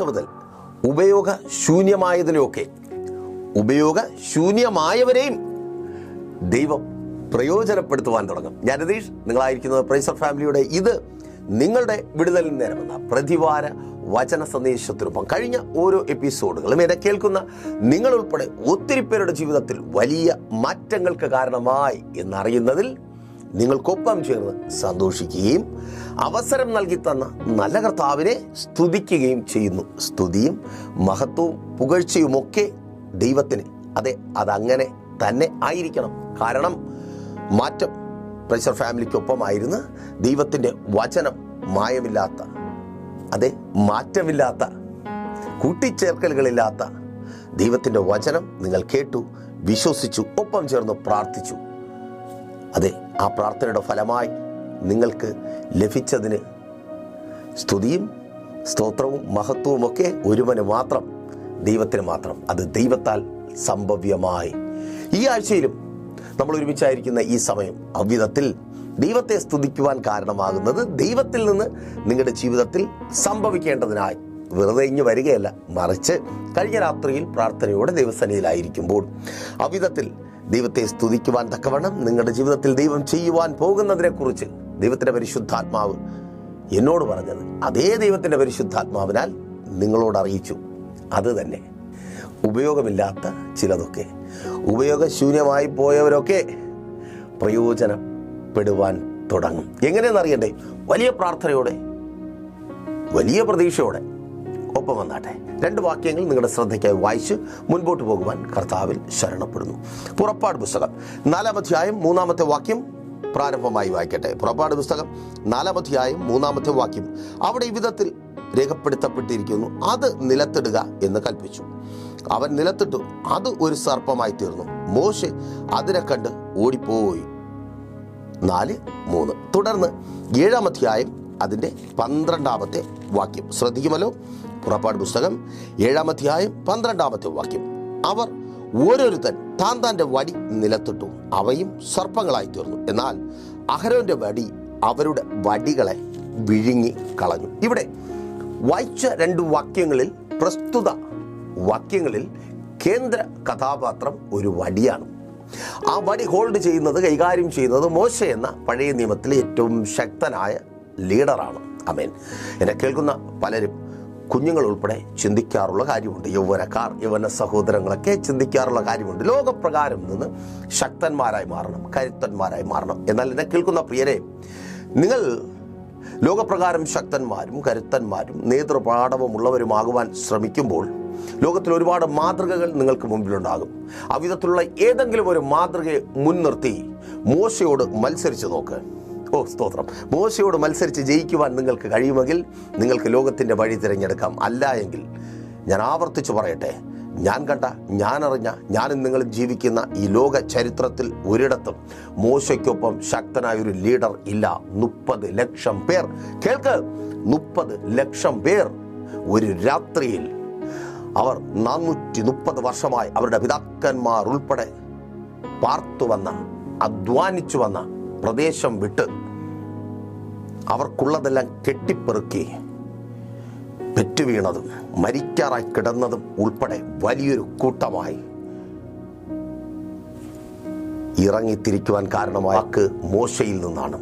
ഞായറാഴ്ച മുതൽ ഉപയോഗശൂന്യമായവരെയും ദൈവം പ്രയോജനപ്പെടുത്തുവാൻ തുടങ്ങും. ഞാൻ രതീഷ്, നിങ്ങളായിരിക്കുന്നത് പ്രൈസർ ഫാമിലിയുടെ ഇത് നിങ്ങളുടെ വിടുതലിന് നേരമെന്ന പ്രതിവാര വചന സന്ദേശത്തിനൊപ്പം കഴിഞ്ഞ ഓരോ എപ്പിസോഡുകളും എന്നെ കേൾക്കുന്ന നിങ്ങളുൾപ്പെടെ ഒത്തിരി പേരുടെ ജീവിതത്തിൽ വലിയ മാറ്റങ്ങൾക്ക് കാരണമായി എന്നറിയുന്നതിൽ നിങ്ങൾക്കൊപ്പം ചേർന്ന് സന്തോഷിക്കുകയും അവസരം നൽകി തന്ന നല്ല കർത്താവിനെ സ്തുതിക്കുകയും ചെയ്യുന്നു. സ്തുതിയും മഹത്വവും പുകഴ്ചയുമൊക്കെ ദൈവത്തിന്. അതെ, അതങ്ങനെ തന്നെ ആയിരിക്കണം. കാരണം മാറ്റം പ്രൈസർ ഫാമിലിക്കൊപ്പമായിരുന്ന് ദൈവത്തിൻ്റെ വചനം മായമില്ലാത്ത, അതെ, മാറ്റമില്ലാത്ത, കൂട്ടിച്ചേർക്കലുകളില്ലാത്ത ദൈവത്തിൻ്റെ വചനം നിങ്ങൾ കേട്ടു, വിശ്വസിച്ചു, ഒപ്പം ചേർന്ന് പ്രാർത്ഥിച്ചു. അതെ, ആ പ്രാർത്ഥനയുടെ ഫലമായി നിങ്ങൾക്ക് ലഭിച്ചതിന് സ്തുതിയും സ്തോത്രവും മഹത്വവുമൊക്കെ ഒരുവന് മാത്രം, ദൈവത്തിന് മാത്രം. അത് ദൈവത്താൽ സംഭവ്യമായി. ഈ ആഴ്ചയിലും നമ്മൾ ഒരുമിച്ചായിരിക്കുന്ന ഈ സമയം അവിധത്തിൽ ദൈവത്തെ സ്തുതിക്കുവാൻ കാരണമാകുന്നത് ദൈവത്തിൽ നിന്ന് നിങ്ങളുടെ ജീവിതത്തിൽ സംഭവിക്കേണ്ടതിനായി വെറുതെ ഇഞ്ഞു വരികയല്ല, മറിച്ച് കഴിഞ്ഞ രാത്രിയിൽ പ്രാർത്ഥനയോടെ ദൈവസന്നിധിയിലായിരിക്കുമ്പോൾ അവിധത്തിൽ ദൈവത്തെ സ്തുതിക്കുവാൻ തക്കവണ്ണം നിങ്ങളുടെ ജീവിതത്തിൽ ദൈവം ചെയ്യുവാൻ പോകുന്നതിനെക്കുറിച്ച് ദൈവത്തിൻ്റെ പരിശുദ്ധാത്മാവ് എന്നോട് പറഞ്ഞത് അതേ ദൈവത്തിൻ്റെ പരിശുദ്ധാത്മാവിനാൽ നിങ്ങളോട് അറിയിച്ചു. അത് തന്നെ, ഉപയോഗമില്ലാത്ത ചിലതൊക്കെ, ഉപയോഗശൂന്യമായി പോയവരൊക്കെ പ്രയോജനപ്പെടുവാൻ തുടങ്ങും. എങ്ങനെയെന്നറിയണ്ടേ? വലിയ പ്രാർത്ഥനയോടെ, വലിയ പ്രതീക്ഷയോടെ ഒപ്പം വന്നാട്ടെ. 2 വാക്യങ്ങൾ നിങ്ങളുടെ ശ്രദ്ധയ്ക്കായി വായിച്ച് മുൻപോട്ട് പോകുവാൻ കർത്താവിൽ ശരണപ്പെടുന്നു. പുറപ്പാട് പുസ്തകം 4-ാം അധ്യായം 3-ാമത്തെ വാക്യം പ്രാരംഭമായി വായിക്കട്ടെ. പുറപ്പാട് പുസ്തകം 4-ാം അധ്യായം 3-ാമത്തെ വാക്യം. അവിടെ ഈ വിധത്തിൽ രേഖപ്പെടുത്തപ്പെട്ടിരിക്കുന്നു, അത് നിലത്തിടുക എന്ന് കൽപ്പിച്ചു. അവൻ നിലത്തിട്ടു, അത് ഒരു സർപ്പമായി തീർന്നു. മോശെ അതിനെ കണ്ട് ഓടിപ്പോയി. 4:3. തുടർന്ന് 7-ാം അധ്യായം അതിൻ്റെ 12-ാമത്തെ വാക്യം ശ്രദ്ധിക്കുമല്ലോ. പുറപ്പാട് പുസ്തകം 7-ാം അധ്യായം 12-ാമത്തെ വാക്യം. അവർ ഓരോരുത്തൻ താൻ്റെ വടി നിലത്തിട്ടു, അവയും സർപ്പങ്ങളായി തീർന്നു. എന്നാൽ അഹരോന്റെ വടി അവരുടെ വടികളെ വിഴുങ്ങി കളഞ്ഞു. ഇവിടെ വായിച്ച 2 വാക്യങ്ങളിൽ, പ്രസ്തുത വാക്യങ്ങളിൽ കേന്ദ്ര കഥാപാത്രം ഒരു വടിയാണ്. ആ വടി ഹോൾഡ് ചെയ്യുന്നത്, കൈകാര്യം ചെയ്യുന്നത് മോശെ എന്ന പഴയ നിയമത്തിലെ ഏറ്റവും ശക്തനായ ലീഡറാണ്. ആമേൻ. എന്നെ കേൾക്കുന്ന പലരും, കുഞ്ഞുങ്ങൾ ഉൾപ്പെടെ ചിന്തിക്കാറുള്ള കാര്യമുണ്ട്. യൗവന സഹോദരങ്ങളൊക്കെ ചിന്തിക്കാറുള്ള കാര്യമുണ്ട്. ലോകപ്രകാരം നിന്ന് ശക്തന്മാരായി മാറണം, കരുത്തന്മാരായി മാറണം. എന്നാൽ എന്നെ കേൾക്കുന്ന പ്രിയരെ, നിങ്ങൾ ലോകപ്രകാരം ശക്തന്മാരും കരുത്തന്മാരും നേതൃപാടവമുള്ളവരുമാകുവാൻ ശ്രമിക്കുമ്പോൾ ലോകത്തിൽ ഒരുപാട് മാതൃകകൾ നിങ്ങൾക്ക് മുമ്പിലുണ്ടാകും. അവിധത്തിലുള്ള ഏതെങ്കിലും ഒരു മാതൃകയെ മുൻനിർത്തി മോശയോട് മത്സരിച്ച് നോക്ക്. സ്തോത്രം. മോശയോട് മത്സരിച്ച് ജയിക്കുവാൻ നിങ്ങൾക്ക് കഴിയുമെങ്കിൽ നിങ്ങൾക്ക് ലോകത്തിൻ്റെ വഴി തിരഞ്ഞെടുക്കാം. അല്ല എങ്കിൽ ഞാൻ ആവർത്തിച്ച് പറയട്ടെ, ഞാൻ കണ്ട, ഞാനറിഞ്ഞ, ഞാനും നിങ്ങളും ജീവിക്കുന്ന ഈ ലോക ചരിത്രത്തിൽ ഒരിടത്തും മോശയ്ക്കൊപ്പം ശക്തനായൊരു ലീഡർ ഇല്ല. 30 ലക്ഷം പേർ, കേൾക്ക്, 30 ലക്ഷം പേർ ഒരു രാത്രിയിൽ, അവർ 430 വർഷമായി അവരുടെ പിതാക്കന്മാർ ഉൾപ്പെടെ പാർത്തു വന്ന, അധ്വാനിച്ചു വന്ന പ്രദേശം വിട്ട് അവർക്കുള്ളതെല്ലാം കെട്ടിപ്പെറുക്കി പെറ്റുവീണതും മരിക്കാറായി കിടന്നതും ഉൾപ്പെടെ വലിയൊരു കൂട്ടമായി ഇറങ്ങിത്തിരിക്കുവാൻ കാരണമായ വാക്ക് മോശയിൽ നിന്നാണ്.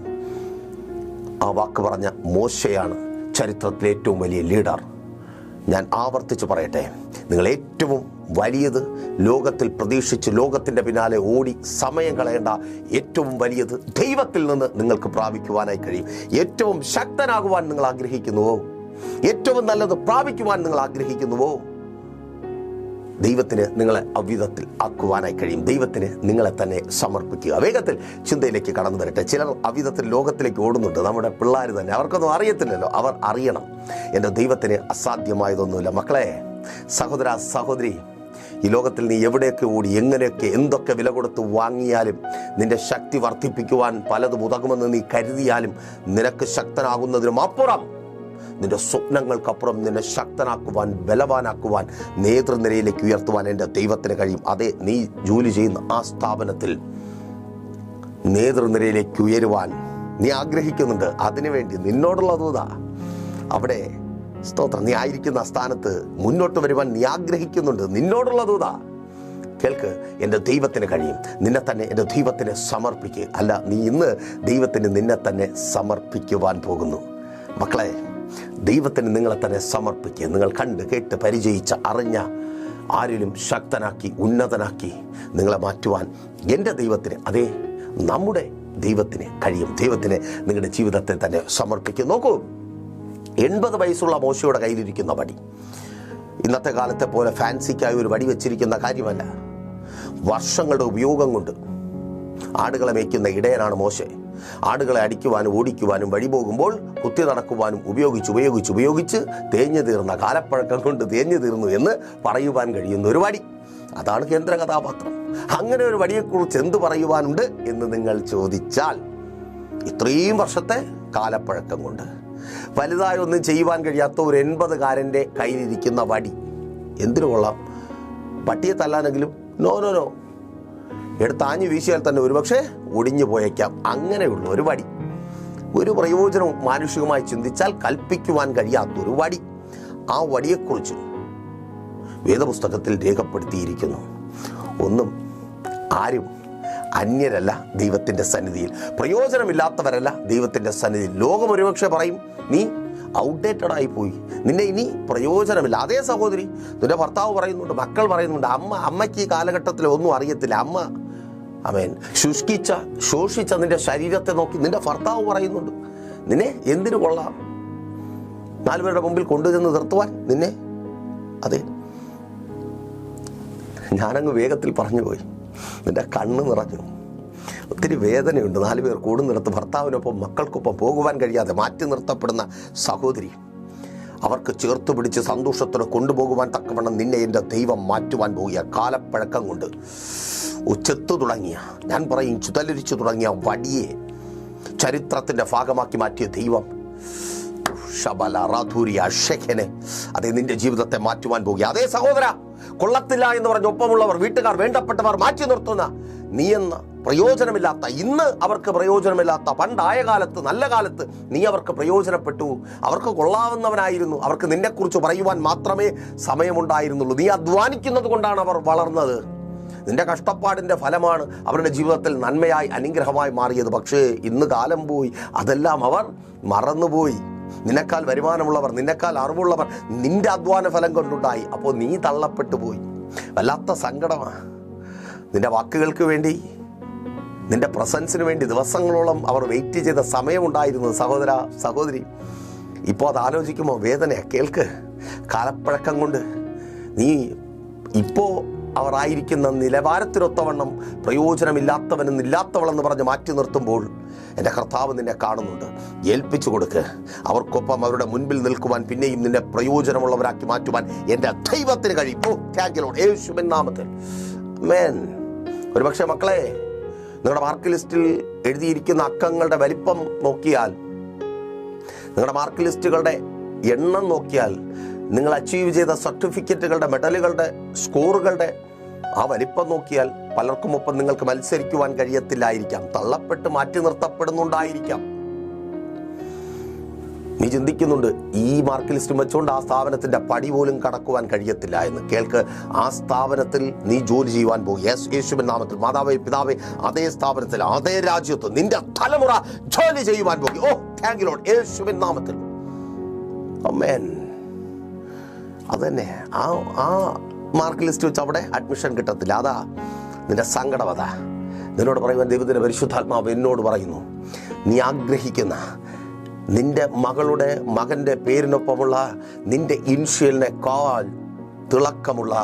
ആ വാക്ക് പറഞ്ഞ മോശയാണ് ചരിത്രത്തിലെ ഏറ്റവും വലിയ ലീഡർ. ഞാൻ ആവർത്തിച്ച് പറയട്ടെ, നിങ്ങൾ ഏറ്റവും വലിയത് ലോകത്തിൽ പ്രതീക്ഷിച്ച് ലോകത്തിൻ്റെ പിന്നാലെ ഓടി സമയം കളയേണ്ട. ഏറ്റവും വലിയത് ദൈവത്തിൽ നിന്ന് നിങ്ങൾക്ക് പ്രാപിക്കുവാനായി കഴിയും. ഏറ്റവും ശക്തനാകുവാൻ നിങ്ങൾ ആഗ്രഹിക്കുന്നുവോ? ഏറ്റവും നല്ലത് പ്രാപിക്കുവാൻ നിങ്ങൾ ആഗ്രഹിക്കുന്നുവോ? ദൈവത്തിന് നിങ്ങളെ അവിധത്തിൽ ആക്കുവാനായി കഴിയും. ദൈവത്തിന് നിങ്ങളെ തന്നെ സമർപ്പിക്കുക. വേഗത്തിൽ ചിന്തയിലേക്ക് കടന്നു വരട്ടെ. ചിലർ അവിധത്തിൽ ലോകത്തിലേക്ക് ഓടുന്നുണ്ട്. നമ്മുടെ പിള്ളേർ തന്നെ, അവർക്കൊന്നും അറിയത്തില്ലല്ലോ. അവർ അറിയണം, എൻ്റെ ദൈവത്തിന് അസാധ്യമായതൊന്നുമില്ല. മക്കളെ, സഹോദര, സഹോദരി, ഈ ലോകത്തിൽ നീ എവിടെയൊക്കെ ഓടി, എങ്ങനെയൊക്കെ, എന്തൊക്കെ വില കൊടുത്ത് വാങ്ങിയാലും, നിന്റെ ശക്തി വർദ്ധിപ്പിക്കുവാൻ പലതും ഉതകുമെന്ന് നീ കരുതിയാലും, നിനക്ക് ശക്തനാകുന്നതിനും അപ്പുറം, നിന്റെ സ്വപ്നങ്ങൾക്കപ്പുറം നിന്നെ ശക്തനാക്കുവാൻ, ബലവാനാക്കുവാൻ, നേതൃനിരയിലേക്ക് ഉയർത്തുവാൻ എൻ്റെ ദൈവത്തിന് കഴിയും. അതെ, നീ ജോലി ചെയ്യുന്ന ആ സ്ഥാപനത്തിൽ നേതൃനിരയിലേക്ക് ഉയരുവാൻ നീ ആഗ്രഹിക്കുന്നുണ്ട്. അതിനുവേണ്ടി നിന്നോടുള്ള ദൂത അവിടെ സ്തോത്രം. നീ ആയിരിക്കുന്ന സ്ഥാനത്ത് മുന്നോട്ട് വരുവാൻ നീ ആഗ്രഹിക്കുന്നുണ്ട്. നിന്നോടുള്ള ദൂതാ. കേൾക്ക്, എൻ്റെ ദൈവത്തിന് കഴിയും. നിന്നെ തന്നെ എൻ്റെ ദൈവത്തിന് സമർപ്പിക്കുക. അല്ല, നീ ഇന്ന് ദൈവത്തിന് നിന്നെ തന്നെ സമർപ്പിക്കുവാൻ പോകുന്നു. മക്കളെ, ദൈവത്തിന് നിങ്ങളെ തന്നെ സമർപ്പിക്കുക. നിങ്ങൾ കണ്ട് കേട്ട് പരിചയിച്ച അറിഞ്ഞ ആരിലും ശക്തനാക്കി ഉന്നതനാക്കി നിങ്ങളെ മാറ്റുവാൻ എൻ്റെ ദൈവത്തിന്, അതേ നമ്മുടെ ദൈവത്തിന് കഴിയും. ദൈവത്തിന് നിങ്ങളുടെ ജീവിതത്തെ തന്നെ സമർപ്പിക്കും. നോക്കൂ, 80 വയസ്സുള്ള മോശയുടെ കയ്യിലിരിക്കുന്ന വടി ഇന്നത്തെ കാലത്തെ പോലെ ഫാൻസിക്കായി ഒരു വടി വെച്ചിരിക്കുന്ന കാര്യമല്ല. വർഷങ്ങളുടെ ഉപയോഗം കൊണ്ട് ആടുകളെ മേയ്ക്കുന്ന ഇടയനാണ് മോശെ. ആടുകളെ അടിക്കുവാനും ഓടിക്കുവാനും വഴി പോകുമ്പോൾ കുത്തി നടക്കുവാനും ഉപയോഗിച്ച് തേഞ്ഞു തീർന്ന, കാലപ്പഴക്കം കൊണ്ട് തേഞ്ഞു തീർന്നു എന്ന് പറയുവാൻ കഴിയുന്ന ഒരു വടി. അതാണ് കേന്ദ്ര കഥാപാത്രം. അങ്ങനെ ഒരു വടിയെക്കുറിച്ച് എന്ത് പറയുവാനുണ്ട് എന്ന് നിങ്ങൾ ചോദിച്ചാൽ, ഇത്രയും വർഷത്തെ കാലപ്പഴക്കം കൊണ്ട് വലുതായി ഒന്നും ചെയ്യുവാൻ കഴിയാത്ത ഒരു 80-കാരൻ്റെ കയ്യിലിരിക്കുന്ന വടി എന്തിനു കൊള്ളാം? പട്ടിയെ തല്ലാനെങ്കിലും നോ എടുത്താഞ്ഞു വീശിയാൽ തന്നെ ഒരുപക്ഷെ ഒടിഞ്ഞു പോയേക്കാം. അങ്ങനെയുള്ള ഒരു വടി, ഒരു പ്രയോജനവും മാനുഷികമായി ചിന്തിച്ചാൽ കൽപ്പിക്കുവാൻ കഴിയാത്തൊരു വടി. ആ വടിയെക്കുറിച്ച് വേദപുസ്തകത്തിൽ രേഖപ്പെടുത്തിയിരിക്കുന്നു. ഒന്നും ആരും അന്യരല്ല ദൈവത്തിൻ്റെ സന്നിധിയിൽ, പ്രയോജനമില്ലാത്തവരല്ല ദൈവത്തിൻ്റെ സന്നിധിയിൽ. ലോകം ഒരുപക്ഷെ പറയും, നീ ഔട്ട്ഡേറ്റഡ് ആയി പോയി, നിന്നെ ഇനി പ്രയോജനമില്ല. അതേ സഹോദരി, നിന്റെ ഭർത്താവ് പറയുന്നുണ്ട്, മക്കൾ പറയുന്നുണ്ട്, അമ്മയ്ക്ക് ഈ കാലഘട്ടത്തിൽ ഒന്നും അറിയത്തില്ല. അമ്മ ശോഷിച്ച നിന്റെ ശരീരത്തെ നോക്കി നിന്റെ ഭർത്താവ് പറയുന്നുണ്ട്, നിന്നെ എന്തിനു കൊള്ളാം? 4 പേരുടെ മുമ്പിൽ കൊണ്ടുചെന്ന് നിർത്തുവാൻ നിന്നെ. അതെ, ഞാനങ്ങ് വേഗത്തിൽ പറഞ്ഞു പോയി. നിന്റെ കണ്ണ് നിറഞ്ഞു. ഒത്തിരി വേദനയുണ്ട്. 4 പേർ കൂടുന്നിടത്ത് ഭർത്താവിനൊപ്പം മക്കൾക്കൊപ്പം പോകുവാൻ കഴിയാതെ മാറ്റി നിർത്തപ്പെടുന്ന സഹോദരി, അവർക്ക് ചേർത്ത് പിടിച്ച് സന്തോഷത്തോടെ കൊണ്ടുപോകുവാൻ തക്കവണ്ണം നിന്നെ എൻ്റെ ദൈവം മാറ്റുവാൻ പോകുക. കാലപ്പഴക്കം കൊണ്ട് ചെത്തു തുടങ്ങിയ, ഞാൻ പറയും ചുതലരിച്ചു തുടങ്ങിയ വടിയെ ചരിത്രത്തിൻ്റെ ഭാഗമാക്കി മാറ്റിയ ദൈവം അതേ നിന്റെ ജീവിതത്തെ മാറ്റുവാൻ പോകുക. അതേ സഹോദര, കൊള്ളത്തില്ല എന്ന് പറഞ്ഞ് ഒപ്പമുള്ളവർ, വീട്ടുകാർ, വേണ്ടപ്പെട്ടവർ മാറ്റി നിർത്തുന്ന, നീ എന്ന പ്രയോജനമില്ലാത്ത, ഇന്ന് അവർക്ക് പ്രയോജനമില്ലാത്ത, പണ്ടായ കാലത്ത്, നല്ല കാലത്ത് നീ അവർക്ക് പ്രയോജനപ്പെട്ടു, അവർക്ക് കൊള്ളാവുന്നവനായിരുന്നു, അവർക്ക് നിന്നെക്കുറിച്ച് പറയുവാൻ മാത്രമേ സമയമുണ്ടായിരുന്നുള്ളൂ. നീ അധ്വാനിക്കുന്നത് കൊണ്ടാണ് അവർ വളർന്നത്. നിന്റെ കഷ്ടപ്പാടിൻ്റെ ഫലമാണ് അവരുടെ ജീവിതത്തിൽ നന്മയായി അനുഗ്രഹമായി മാറിയത്. പക്ഷേ ഇന്ന് കാലം പോയി, അതെല്ലാം അവർ മറന്നുപോയി. നിന്നെക്കാൾ വരുമാനമുള്ളവർ, നിന്നെക്കാൾ അറിവുള്ളവർ നിന്റെ അധ്വാന ഫലം കൊണ്ടുണ്ടായി. അപ്പോൾ നീ തള്ളപ്പെട്ടു പോയി. വല്ലാത്ത സങ്കടമാണ്. നിന്റെ വാക്കുകൾക്ക് വേണ്ടി, നിന്റെ പ്രസൻസിന് വേണ്ടി ദിവസങ്ങളോളം അവർ വെയിറ്റ് ചെയ്ത സമയമുണ്ടായിരുന്നു. സഹോദര, സഹോദരി, ഇപ്പോൾ അത് ആലോചിക്കുമോ? വേദനയാ. കേൾക്ക്, കാലപ്പഴക്കം കൊണ്ട് നീ ഇപ്പോൾ അവർ ആയിരിക്കുന്ന നിലവാരത്തിനൊത്തവണ്ണം പ്രയോജനമില്ലാത്തവനെന്നില്ലാത്തവളെന്ന് പറഞ്ഞ് മാറ്റി നിർത്തുമ്പോൾ എൻ്റെ കർത്താവ് നിന്നെ കാണുന്നുണ്ട്. ഏൽപ്പിച്ചു കൊടുക്ക്. അവർക്കൊപ്പം അവരുടെ മുൻപിൽ നിൽക്കുവാൻ, പിന്നെയും നിന്നെ പ്രയോജനമുള്ളവരാക്കി മാറ്റുവാൻ എൻ്റെ ദൈവത്തിന് കഴിയും. താങ്ക് യു ലോർഡ്, യേശുവിൻ നാമത്തിൽ ആമേൻ. ഒരുപക്ഷെ മക്കളെ, നിങ്ങളുടെ മാർക്ക് ലിസ്റ്റിൽ എഴുതിയിരിക്കുന്ന അക്കങ്ങളുടെ വലിപ്പം നോക്കിയാൽ, നിങ്ങളുടെ മാർക്ക് ലിസ്റ്റുകളുടെ എണ്ണം നോക്കിയാൽ, നിങ്ങൾ അച്ചീവ് ചെയ്ത സർട്ടിഫിക്കറ്റുകളുടെ, മെഡലുകളുടെ, സ്കോറുകളുടെ ആ വലിപ്പം നോക്കിയാൽ പലർക്കും ഒപ്പം നിങ്ങൾക്ക് മത്സരിക്കുവാൻ കഴിയത്തില്ലായിരിക്കാം. തള്ളപ്പെട്ട് മാറ്റി നിർത്തപ്പെടുന്നുണ്ടായിരിക്കാം. നീ ചിന്തിക്കുന്നുണ്ട്, ഈ മാർക്ക് ലിസ്റ്റും വെച്ചുകൊണ്ട് ആ സ്ഥാപനത്തിൻ്റെ പടി പോലും കടക്കുവാൻ കഴിയത്തില്ല എന്ന്. കേൾക്ക്, ആ സ്ഥാപനത്തിൽ നീ ജോലി ചെയ്യുവാൻ പോകും. യേശുവിൻ നാമത്തിൽ, മാതാവേ, പിതാവേ, അതേ സ്ഥാപനത്തിൽ, അതേ രാജ്യത്ത് നിന്റെ തലമുറ ജോലി ചെയ്യുവാൻ പോകും. താങ്ക് യു ലോർഡ്, യേശുവിൻ നാമത്തിൽ ആമേൻ. അതന്നെ, ആ മാർക്ക് ലിസ്റ്റ് വെച്ച് അവിടെ അഡ്മിഷൻ കിട്ടത്തില്ല. അതാ നിന്റെ സങ്കടം. അതാ നിന്നോട് പറയുവാൻ ദൈവത്തിൻ്റെ പരിശുദ്ധാത്മാവ് എന്നോട് പറയുന്നു, നീ ആഗ്രഹിക്കുന്ന നിന്റെ മകൻ്റെ പേരിനൊപ്പമുള്ള നിന്റെ ഇൻഷ്യലിനേക്കാൾ തിളക്കമുള്ള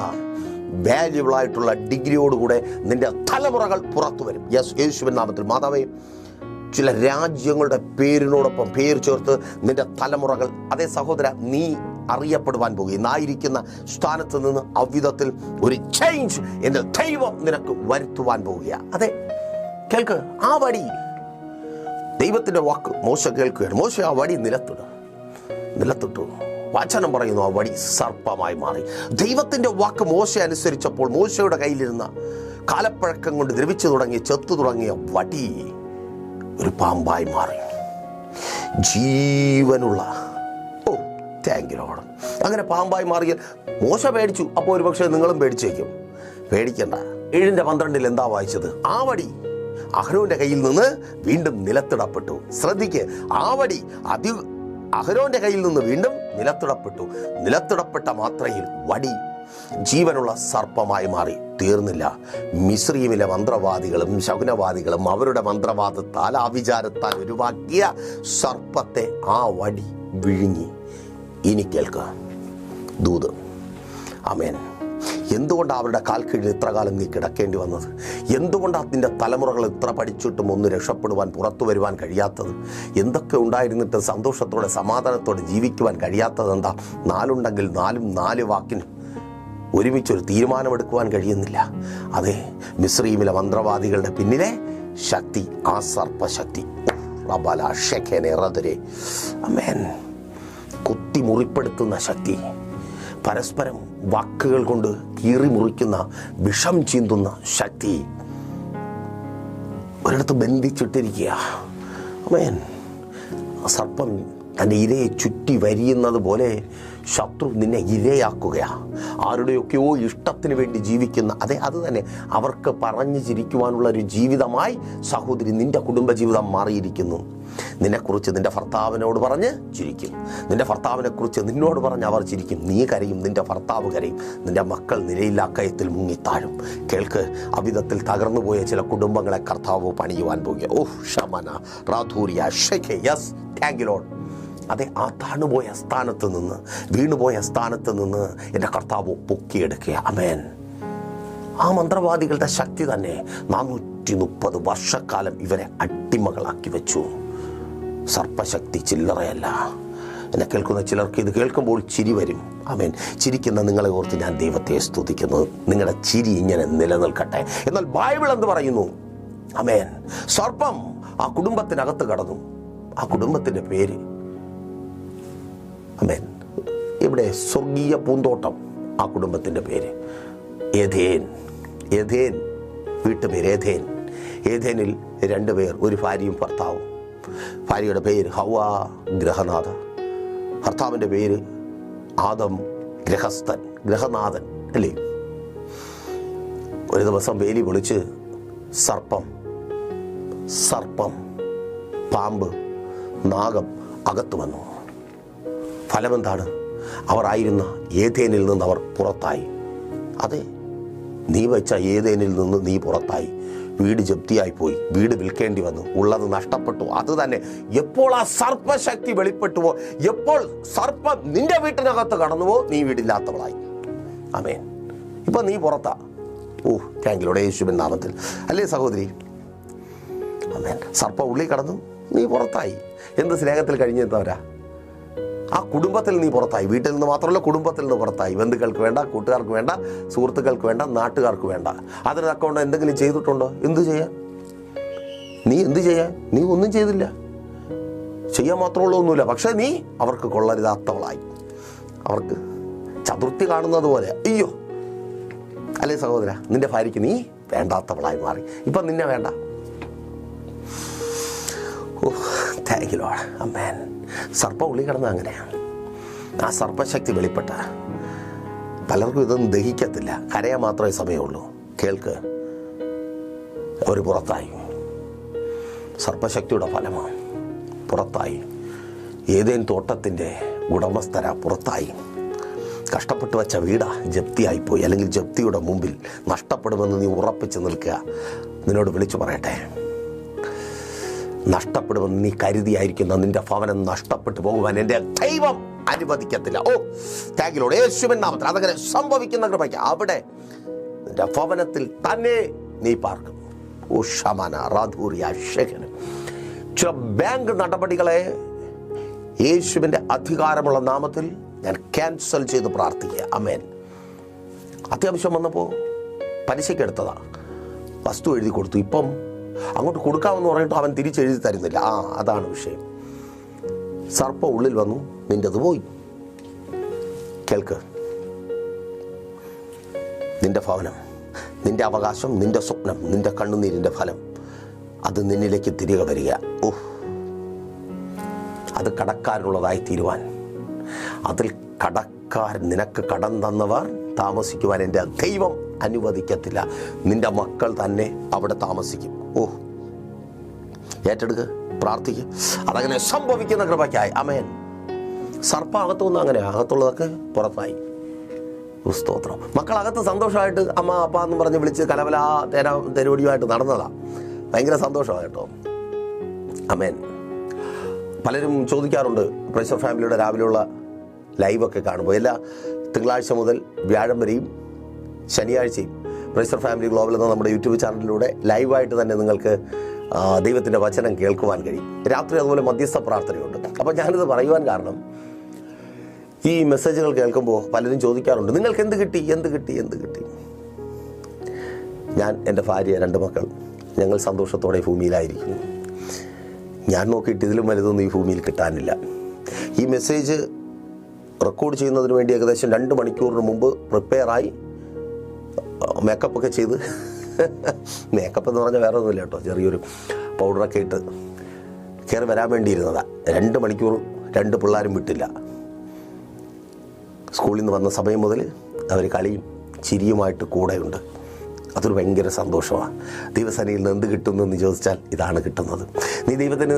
വാല്യുബിളായിട്ടുള്ള ഡിഗ്രിയോടുകൂടെ നിന്റെ തലമുറകൾ പുറത്തു വരും. യേശുവിൻ നാമത്തിൽ. മാതാവേ, ചില രാജ്യങ്ങളുടെ പേരിനോടൊപ്പം പേര് ചേർത്ത് നിന്റെ തലമുറകൾ, അതേ സഹോദര, നീ അറിയപ്പെടുവാൻ പോകുക. ഇന്നായിരിക്കുന്ന സ്ഥാനത്ത് നിന്ന് അവിധത്തിൽ ഒരു ചേഞ്ച് എൻ്റെ ദൈവം നിനക്ക് വരുത്തുവാൻ പോവുക. അതെ, കേൾക്ക്, ആ വടി, ദൈവത്തിൻ്റെ വാക്ക് മോശ കേൾക്കുകയാണ്. മോശ ആ വടി നിലത്തിട്ടു. വചനം പറയുന്നു, ആ വടി സർപ്പമായി മാറി. ദൈവത്തിൻ്റെ വാക്ക് മോശ അനുസരിച്ചപ്പോൾ മോശയുടെ കയ്യിലിരുന്ന കാലപ്പഴക്കം കൊണ്ട് ദ്രവിച്ചു തുടങ്ങിയ, ചെത്തു തുടങ്ങിയ വടി ഒരു പാമ്പായി മാറി. ജീവനുള്ള, താങ്ക് യു ലോർഡ്. അങ്ങനെ പാമ്പായി മാറിയ മോശ പേടിച്ചു. അപ്പോൾ ഒരു പക്ഷേ നിങ്ങളും പേടിച്ചേക്കും. പേടിക്കണ്ട. 7:12 എന്താ വായിച്ചത്? ആ വടി അഹരോന്റെ കയ്യിൽ നിന്ന് വീണ്ടും നിലത്തിടപ്പെട്ടു. ശ്രദ്ധിക്ക്, ആ വടി അഹരോന്റെ കയ്യിൽ നിന്ന് വീണ്ടും നിലത്തിടപ്പെട്ടു. നിലത്തിടപ്പെട്ട മാത്രയിൽ വടി ജീവനുള്ള സർപ്പമായി മാറി. തീർന്നില്ല. മിസ്രയീമിലെ മന്ത്രവാദികളും ശകുനവാദികളും അവരുടെ മന്ത്രവാദത്താൽ ആവിചാരത്താൽ ഉരുവാക്കിയ സർപ്പത്തെ ആ വടി വിഴുങ്ങി. ഇനി കേൾക്കുക ദൂത്. ആമേൻ. എന്തുകൊണ്ടാണ് അവരുടെ കാൽക്കീഴിൽ ഇത്ര കാലം നീ കിടക്കേണ്ടി വന്നത്? എന്തുകൊണ്ടാണ് നിന്റെ തലമുറകൾ ഇത്ര പഠിച്ചിട്ടും ഒന്ന് രക്ഷപ്പെടുവാൻ, പുറത്തു വരുവാൻ കഴിയാത്തത്? എന്തൊക്കെ ഉണ്ടായിരുന്നിട്ട് സന്തോഷത്തോടെ സമാധാനത്തോടെ ജീവിക്കുവാൻ കഴിയാത്തത് എന്താ? 4 ഉണ്ടെങ്കിൽ 4ഉം 4 വാക്കിന് ഒരുമിച്ചൊരു തീരുമാനമെടുക്കുവാൻ കഴിയുന്നില്ല. അതെ, മിസ്രയീമിലെ മന്ത്രവാദികളുടെ പിന്നിലെ ശക്തി, ആ സർപ്പശക്തി. അമേൻ. കുത്തി മുറിപ്പെടുത്തുന്ന ശക്തി, പരസ്പരം വാക്കുകൾ കൊണ്ട് കീറി മുറിക്കുന്ന, വിഷം ചീന്തുന്ന ശക്തി ഒരിടത്ത് ബന്ധിച്ചിട്ടിരിക്കുക. അമേൻ. സർപ്പം തൻ്റെ ഇരയെ ചുറ്റി വരിയുന്നത് പോലെ ശത്രു നിന്നെ ഇരയാക്കുകയാണ്. ആരുടെയൊക്കെയോ ഇഷ്ടത്തിന് വേണ്ടി ജീവിക്കുന്ന, അതെ അത് തന്നെ, അവർക്ക് പറഞ്ഞു ചിരിക്കുവാനുള്ള ഒരു ജീവിതമായി സഹോദരി നിന്റെ കുടുംബജീവിതം മാറിയിരിക്കുന്നു. നിന്നെക്കുറിച്ച് നിന്റെ ഭർത്താവിനോട് പറഞ്ഞ് ചിരിക്കും. നിന്റെ ഭർത്താവിനെ കുറിച്ച് നിന്നോട് പറഞ്ഞ് അവർ ചിരിക്കും. നീ കരയും, നിന്റെ ഭർത്താവ് കരയും, നിന്റെ മക്കൾ നിലയില്ലാക്കയത്തിൽ മുങ്ങിത്താഴും. കേൾക്ക്, അവിധത്തിൽ തകർന്നുപോയ ചില കുടുംബങ്ങളെ കർത്താവ് പണിയുവാൻ പോകുക. ഓഹ് ഷമന റാധൂരിയ ഷെഖെ. Yes, thank you lord. അതെ, ആ താണുപോയ സ്ഥാനത്ത് നിന്ന്, വീണുപോയ സ്ഥാനത്ത് നിന്ന് എൻ്റെ കർത്താവ് പൊക്കിയെടുക്കുക. അമേൻ. ആ മന്ത്രവാദികളുടെ ശക്തി തന്നെ 430 വർഷക്കാലം ഇവരെ അടിമകളാക്കി വെച്ചു. സർപ്പശക്തി ചില്ലറയല്ല. എന്നെ കേൾക്കുന്ന ചിലർക്ക് ഇത് കേൾക്കുമ്പോൾ ചിരി വരും. ആമേൻ. ചിരിക്കുന്ന നിങ്ങളെ ഓർത്ത് ഞാൻ ദൈവത്തെ സ്തുതിക്കുന്നു. നിങ്ങളുടെ ചിരി ഇങ്ങനെ നിലനിൽക്കട്ടെ. എന്നാൽ ബൈബിൾ എന്ത് പറയുന്നു? ആമേൻ. സർപ്പം ആ കുടുംബത്തിനകത്ത് കടന്നു. ആ കുടുംബത്തിൻ്റെ പേര്, ആമേൻ, ഇവിടെ സ്വർഗീയ പൂന്തോട്ടം. ആ കുടുംബത്തിൻ്റെ പേര് ഏഥേൻ. ഏഥേൻ, വീട്ടുപേര് ഏഥേൻ. ഏഥേനിൽ 2 പേർ, ഒരു ഭാര്യയും ഭർത്താവും. ഭാര്യയുടെ പേര് ഹവ്വ, ഗൃഹനാഥ. ഭർത്താവിൻ്റെ പേര് ആദം, ഗൃഹസ്ഥൻ, ഗൃഹനാഥൻ അല്ലേ? ഒരു ദിവസം വേലി വിളിച്ച് സർപ്പം, പാമ്പ്, നാഗം അകത്തു വന്നു. ഫലമെന്താണ്? അവർ ആയിരുന്ന ഏഥേനിൽ നിന്ന് അവർ പുറത്തായി. അതെ, നീ വെച്ച ഏഥേനിൽ നിന്ന് നീ പുറത്തായി. വീട് ജപ്തിയായിപ്പോയി, വീട് വിൽക്കേണ്ടി വന്നു, ഉള്ളത് നഷ്ടപ്പെട്ടു. അത് തന്നെ, എപ്പോൾ ആ സർപ്പശക്തി വെളിപ്പെട്ടുവോ, എപ്പോൾ സർപ്പം നിന്റെ വീട്ടിനകത്ത് കടന്നുവോ, നീ വീടില്ലാത്തവളായി. ആമേൻ. ഇപ്പം നീ പുറത്താ. ഓ താങ്ക് യു ലോർഡ്, യേശുവിൻ നാമത്തിൽ. അല്ലേ സഹോദരി? ആമേൻ. സർപ്പം ഉള്ളിൽ കടന്നു, നീ പുറത്തായി. എന്ത് സ്നേഹത്തിൽ കഴിഞ്ഞെത്തവരാ? ആ കുടുംബത്തിൽ നീ പുറത്തായി. വീട്ടിൽ നിന്ന് മാത്രമല്ല, കുടുംബത്തിൽ നിന്ന് പുറത്തായി. ബന്ധുക്കൾക്ക് വേണ്ട, കൂട്ടുകാർക്ക് വേണ്ട, സുഹൃത്തുക്കൾക്ക് വേണ്ട, നാട്ടുകാർക്ക് വേണ്ട. അതിന് തക്കവണ്ണം എന്തെങ്കിലും ചെയ്തിട്ടുണ്ടോ? എന്ത് ചെയ്യാൻ? നീ എന്ത് ചെയ്യാൻ? നീ ഒന്നും ചെയ്തില്ല. ചെയ്യാൻ മാത്രമുള്ള ഒന്നുമില്ല. പക്ഷെ നീ അവർക്ക് കൊള്ളരുതാത്തവളായി. അവർക്ക് ചതുർത്ഥി കാണുന്നത് പോലെ. അയ്യോ, അല്ലേ സഹോദര? നിന്റെ ഭാര്യയ്ക്ക് നീ വേണ്ടാത്തവളായി മാറി. ഇപ്പം നിന്നെ വേണ്ട. ഓ താങ്ക് യു ലോർഡ്. ആമേൻ. സർപ്പം ഉള്ളി കിടന്നത് അങ്ങനെയാണ്. ആ സർപ്പശക്തി വെളിപ്പെട്ട പലർക്കും ഇതൊന്നും ദഹിക്കത്തില്ല. കരയാൻ മാത്രമേ സമയമുള്ളൂ. കേൾക്ക്, അവർ പുറത്തായി. സർപ്പശക്തിയുടെ ഫലമാണ്. പുറത്തായി. ഏതേൻ തോട്ടത്തിൻ്റെ ഉടമസ്ഥര പുറത്തായി. കഷ്ടപ്പെട്ട് വെച്ച വീടാ ജപ്തിയായിപ്പോയി, അല്ലെങ്കിൽ ജപ്തിയുടെ മുമ്പിൽ നഷ്ടപ്പെടുമെന്ന് നീ ഉറപ്പിച്ച് നിൽക്കുക. നിന്നോട് വിളിച്ചു പറയട്ടെ, നഷ്ടപ്പെടുമെന്ന് നീ കരുതിയായിരിക്കുന്ന നിന്റെ ഭവനം നഷ്ടപ്പെട്ടു പോകുവാൻ എൻ്റെ ദൈവം അനുവദിക്കത്തില്ല. ഓ താങ്ക് യു ലോർഡ്, യേശുവിൻ നാമത്തിൽ. അതങ്ങനെ സംഭവിക്കുന്ന കൃപയ്ക്ക് അവിടെ നിന്റെ ഭവനത്തിൽ തന്നെ നീ പാർക്കും. ഓ ഷമന റാധൂരിയ ഷെഖന്. ചില ബാങ്ക് നടപടികളെ യേശുവിൻ്റെ അധികാരമുള്ള നാമത്തിൽ ഞാൻ ക്യാൻസൽ ചെയ്ത് പ്രാർത്ഥിക്കുക. ആമേൻ. അത്യാവശ്യം വന്നപ്പോൾ പലിശയ്ക്കെടുത്തതാ, വസ്തു എഴുതി കൊടുത്തു. ഇപ്പം അങ്ങോട്ട് കൊടുക്കാമെന്ന് പറഞ്ഞിട്ട് അവൻ തിരിച്ചെഴുതി തരുന്നില്ല. അതാണ് വിഷയം. സർപ്പം ഉള്ളിൽ വന്നു, നിൻ്റെത് പോയി. കേൾക്ക്, നിന്റെ ഭവനം, നിന്റെ അവകാശം, നിന്റെ സ്വപ്നം, നിന്റെ കണ്ണുനീരിൻ്റെ ഫലം, അത് നിന്നിലേക്ക് തിരികെ വരിക. അത് കടക്കാനുള്ളതായി തീരുവാൻ അതിൽ കടക്കാരൻ, നിനക്ക് കടം തന്നവർ താമസിക്കുവാൻ എൻ്റെ ദൈവം അനുവദിക്കത്തില്ല. നിൻ്റെ മക്കൾ തന്നെ അവിടെ താമസിക്കും. ഏറ്റെടുക്കുക, പ്രാർത്ഥിക്കുക. അതങ്ങനെ സംഭവിക്കുന്ന കൃപയ്ക്കായി. ആമേൻ. സർപ്പം അകത്തുനിന്ന് അങ്ങനെ, അകത്തുള്ളതൊക്കെ പുറത്തായി. സ്തോത്രം. മക്കളകത്ത് സന്തോഷമായിട്ട് അമ്മ അപ്പ എന്ന് പറഞ്ഞ് വിളിച്ച് കലവല തെരുവടിയുമായിട്ട് നടന്നതാണ്. ഭയങ്കര സന്തോഷമാണ് കേട്ടോ. ആമേൻ. പലരും ചോദിക്കാറുണ്ട്, പ്രൈസർ ഫാമിലിയുടെ രാവിലെയുള്ള ലൈവൊക്കെ കാണുമ്പോൾ എല്ലാ തിങ്കളാഴ്ച മുതൽ വ്യാഴം വരെയും ശനിയാഴ്ചയും പ്രൈസർ ഫാമിലി ഗ്ലോബൽ എന്ന നമ്മുടെ യൂട്യൂബ് ചാനലിലൂടെ ലൈവായിട്ട് തന്നെ നിങ്ങൾക്ക് ദൈവത്തിൻ്റെ വചനം കേൾക്കുവാൻ കഴിയും. രാത്രി അതുപോലെ മധ്യസ്ഥ പ്രാർത്ഥനയുണ്ട്. അപ്പോൾ ഞാനിത് പറയുവാൻ കാരണം, ഈ മെസ്സേജുകൾ കേൾക്കുമ്പോൾ പലരും ചോദിക്കാറുണ്ട്, നിങ്ങൾക്ക് എന്ത് കിട്ടി, എന്ത് കിട്ടി, എന്ത് കിട്ടി? ഞാൻ, എൻ്റെ ഭാര്യ, 2 മക്കൾ, ഞങ്ങൾ സന്തോഷത്തോടെ ഭൂമിയിലായിരിക്കുന്നു. ഞാൻ നോക്കിയിട്ട് ഇതിലും വലുതൊന്നും ഈ ഭൂമിയിൽ കിട്ടാനില്ല. ഈ മെസ്സേജ് റെക്കോർഡ് ചെയ്യുന്നതിന് വേണ്ടി ഏകദേശം 2 മണിക്കൂറിന് മുമ്പ് പ്രിപ്പയറായി മേക്കപ്പൊക്കെ ചെയ്ത്, മേക്കപ്പ് എന്ന് പറഞ്ഞാൽ വേറെ ഒന്നുമില്ല കേട്ടോ, ചെറിയൊരു പൗഡറൊക്കെ ഇട്ട് കയറി വരാൻ വേണ്ടിയിരുന്നതാണ്. 2 മണിക്കൂർ 2 പിള്ളേരും വിട്ടില്ല. സ്കൂളിൽ നിന്ന് വന്ന സമയം മുതൽ അവർ കളിയും ചിരിയുമായിട്ട് കൂടെയുണ്ട്. അതൊരു ഭയങ്കര സന്തോഷമാണ്. ദൈവസേനയിൽ നിന്ന് എന്ത് കിട്ടുമെന്ന് ചോദിച്ചാൽ ഇതാണ് കിട്ടുന്നത്. നീ ദൈവത്തിന്